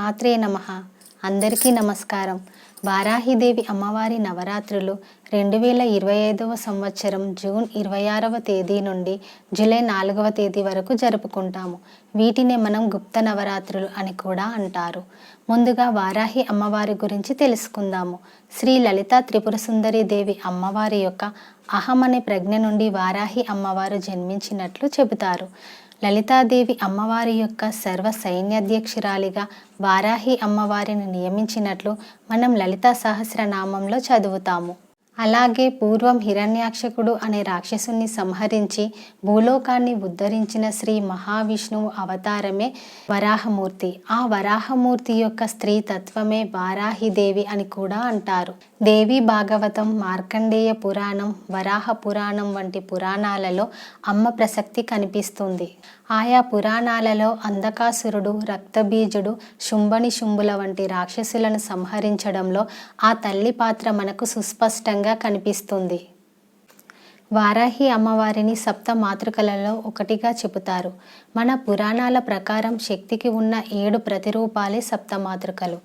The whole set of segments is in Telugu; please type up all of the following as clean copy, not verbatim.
శ్రీమాత్రే నమః. అందరికీ నమస్కారం. వారాహిదేవి అమ్మవారి నవరాత్రులు 2025వ సంవత్సరం జూన్ 26వ తేదీ నుండి జూలై 4వ తేదీ వరకు జరుపుకుంటాము. వీటినే మనం గుప్త నవరాత్రులు అని కూడా అంటారు. ముందుగా వారాహి అమ్మవారి గురించి తెలుసుకుందాము. శ్రీ లలిత త్రిపుర సుందరి దేవి అమ్మవారి యొక్క అహం అనే ప్రజ్ఞ నుండి వారాహి అమ్మవారు జన్మించినట్లు చెబుతారు. లలితాదేవి అమ్మవారి యొక్క సర్వ సైన్యాధ్యక్షురాలిగా వారాహి అమ్మవారిని నియమించినట్లు మనం లలితా సహస్రనామంలో చదువుతాము. అలాగే పూర్వం హిరణ్యాక్షకుడు అనే రాక్షసుని సంహరించి భూలోకాన్ని ఉద్ధరించిన శ్రీ మహావిష్ణువు అవతారమే వరాహమూర్తి. ఆ వరాహమూర్తి యొక్క స్త్రీ తత్వమే వారాహిదేవి అని కూడా అంటారు. దేవి భాగవతం, మార్కండేయ పురాణం, వరాహ పురాణం వంటి పురాణాలలో అమ్మ ప్రసక్తి కనిపిస్తుంది. ఆయా పురాణాలలో అంధకాసురుడు, రక్తబీజుడు, శుంభుల వంటి రాక్షసులను సంహరించడంలో ఆ తల్లి పాత్ర మనకు సుస్పష్టంగా కనిపిస్తుంది. వారాహి అమ్మవారిని సప్త మాతృకలలో ఒకటిగా చెబుతారు. మన పురాణాల ప్రకారం శక్తికి ఉన్న 7 ప్రతిరూపాలే సప్తమాతృకలు.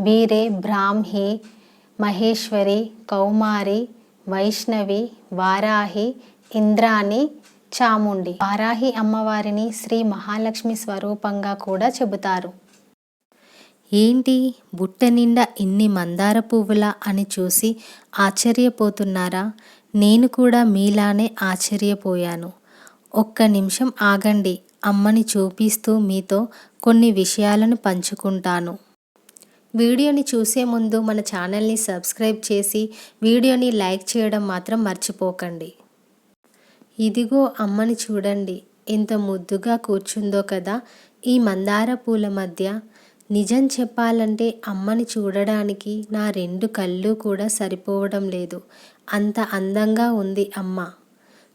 వీరే బ్రాహ్మి, మహేశ్వరి, కౌమారి, వైష్ణవి, వారాహి, ఇంద్రాణి, చాముండి. వారాహి అమ్మవారిని శ్రీ మహాలక్ష్మి స్వరూపంగా కూడా చెబుతారు. ఏంటి బుట్ట నిండా ఇన్ని మందార పువ్వులా అని చూసి ఆశ్చర్యపోతున్నారా? నేను కూడా మీలానే ఆశ్చర్యపోయాను. ఒక్క నిమిషం ఆగండి, అమ్మని చూపిస్తూ మీతో కొన్ని విషయాలను పంచుకుంటాను. వీడియోని చూసే ముందు మన ఛానల్ని సబ్స్క్రైబ్ చేసి వీడియోని లైక్ చేయడం మాత్రం మర్చిపోకండి. ఇదిగో అమ్మని చూడండి, ఎంత ముద్దుగా కూర్చుందో కదా ఈ మందార పూల మధ్య. నిజం చెప్పాలంటే అమ్మని చూడడానికి నా 2 కళ్ళు కూడా సరిపోవడం లేదు. అంత అందంగా ఉంది అమ్మ.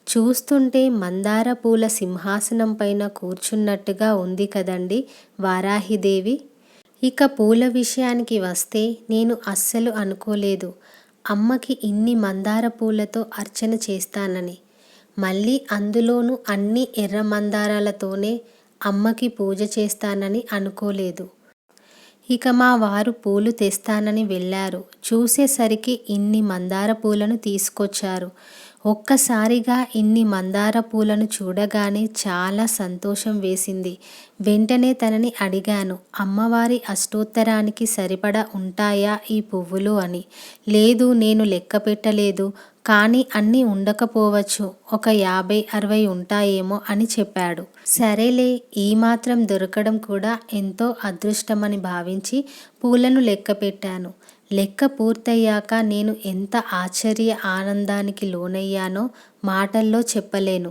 చూస్తుంటే మందార పూల సింహాసనం పైన కూర్చున్నట్టుగా ఉంది కదండి వారాహిదేవి. ఇక పూల విషయానికి వస్తే నేను అస్సలు అనుకోలేదు అమ్మకి ఇన్ని మందార పూలతో అర్చన చేస్తానని. మళ్ళీ అందులోనూ అన్ని ఎర్ర మందారాలతోనే అమ్మకి పూజ చేస్తానని అనుకోలేదు. ఇక మా వారు పూలు తెస్తానని వెళ్ళారు. చూసేసరికి ఇన్ని మందార పూలను తీసుకొచ్చారు. ఒక్కసారిగా ఇన్ని మందార పూలను చూడగానే చాలా సంతోషం వేసింది. వెంటనే తనని అడిగాను, అమ్మవారి అష్టోత్తరానికి సరిపడా ఉంటాయా ఈ పువ్వులు అని. లేదు, నేను లెక్క పెట్టలేదు, కానీ అన్నీ ఉండకపోవచ్చు, ఒక 50-60 ఉంటాయేమో అని చెప్పాడు. సరేలే, ఈ మాత్రం దొరకడం కూడా ఎంతో అదృష్టమని భావించి పూలను లెక్క పెట్టాను. లెక్క పూర్తయ్యాక నేను ఎంత ఆనందానికి లోనయ్యానో మాటల్లో చెప్పలేను.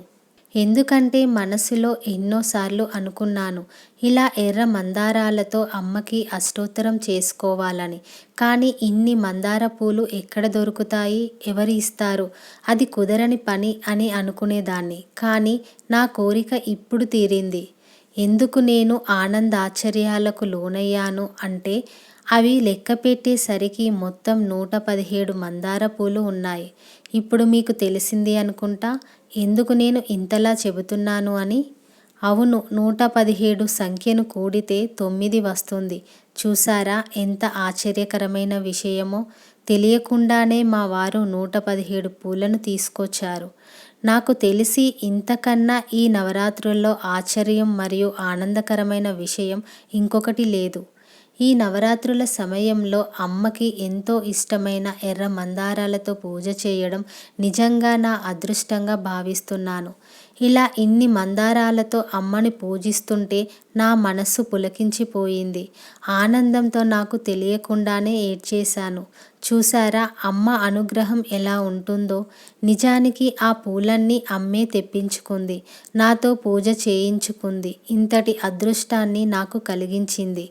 ఎందుకంటే మనసులో ఎన్నోసార్లు అనుకున్నాను ఇలా ఎర్ర మందారాలతో అమ్మకి అష్టోత్తరం చేసుకోవాలని. కానీ ఇన్ని మందార పూలు ఎక్కడ దొరుకుతాయి, ఎవరు ఇస్తారు, అది కుదరని పని అని అనుకునేదాన్ని. కానీ నా కోరిక ఇప్పుడు తీరింది. ఎందుకు నేను ఆనందాశ్చర్యాలకు లోనయ్యాను అంటే అవి లెక్క పెట్టేసరికి మొత్తం 117 మందార పూలు ఉన్నాయి. ఇప్పుడు మీకు తెలిసింది అనుకుంటా ఎందుకు నేను ఇంతలా చెబుతున్నాను అని. అవును, 117 సంఖ్యను కూడితే 9 వస్తుంది. చూసారా ఎంత ఆశ్చర్యకరమైన విషయమో. తెలియకుండానే మా వారు 117 పూలను తీసుకొచ్చారు. నాకు తెలిసి ఇంతకన్నా ఈ నవరాత్రుల్లో ఆశ్చర్యం మరియు ఆనందకరమైన విషయం ఇంకొకటి లేదు. ఈ నవరాత్రుల సమయంలో అమ్మకి ఎంతో ఇష్టమైన ఎర్ర మందారాలతో పూజ చేయడం నిజంగా నా అదృష్టంగా భావిస్తున్నాను. ఇలా ఇన్ని మందారాలతో అమ్మని పూజిస్తుంటే నా మనస్సు పులకించిపోయింది. ఆనందంతో నాకు తెలియకుండానే ఏడ్చేశాను. చూసారా అమ్మ అనుగ్రహం ఎలా ఉంటుందో. నిజానికి ఆ పూలన్నీ అమ్మే తెప్పించుకుంది, నాతో పూజ చేయించుకుంది. ఇంతటి అదృష్టాన్ని నాకు కలిగించింది.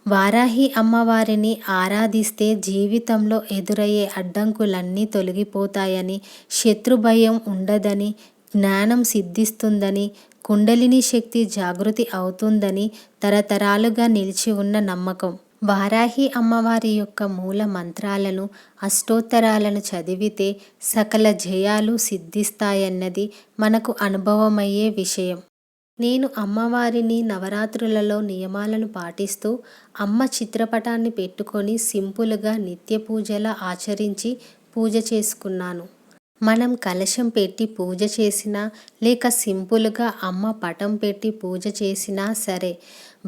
వారాహి అమ్మవారిని ఆరాధిస్తే జీవితంలో ఎదురయ్యే అడ్డంకులన్నీ తొలగిపోతాయని, శత్రుభయం ఉండదని, జ్ఞానం సిద్ధిస్తుందని, కుండలిని శక్తి జాగృతి అవుతుందని తరతరాలుగా నిలిచి ఉన్న నమ్మకం. వారాహి అమ్మవారి యొక్క మూల మంత్రాలను, అష్టోత్తరాలను చదివితే సకల జయాలు సిద్ధిస్తాయన్నది మనకు అనుభవమయ్యే విషయం. నేను అమ్మవారిని నవరాత్రులలో నియమాలను పాటిస్తూ అమ్మ చిత్రపటాన్ని పెట్టుకొని సింపుల్గా నిత్య పూజలా ఆచరించి పూజ చేసుకున్నాను. మనం కలశం పెట్టి పూజ చేసినా లేక సింపుల్గా అమ్మ పటం పెట్టి పూజ చేసినా సరే,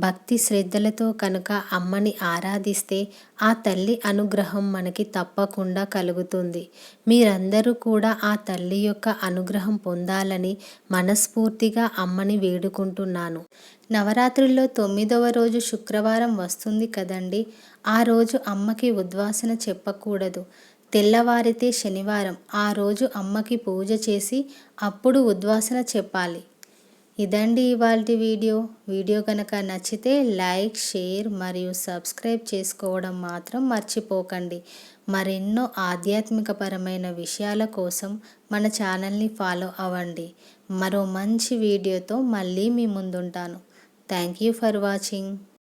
భక్తి శ్రద్ధలతో కనుక అమ్మని ఆరాధిస్తే ఆ తల్లి అనుగ్రహం మనకి తప్పకుండా కలుగుతుంది. మీరందరూ కూడా ఆ తల్లి యొక్క అనుగ్రహం పొందాలని మనస్ఫూర్తిగా అమ్మని వేడుకుంటున్నాను. నవరాత్రుల్లో 9వ రోజు శుక్రవారం వస్తుంది కదండి. ఆ రోజు అమ్మకి ఉద్వాసన చెప్పకూడదు. తెల్లవారితే శనివారం, ఆ రోజు అమ్మకి పూజ చేసి అప్పుడు ఉద్వాసన చెప్పాలి. ఇదండి ఇవాల్టి వీడియో కనుక నచ్చితే లైక్, షేర్ మరియు సబ్స్క్రైబ్ చేసుకోవడం మాత్రం మర్చిపోకండి. మరెన్నో ఆధ్యాత్మికపరమైన విషయాల కోసం మన ఛానల్ని ఫాలో అవ్వండి. మరో మంచి వీడియోతో మళ్ళీ మీ ముందుంటాను. Thank you for watching.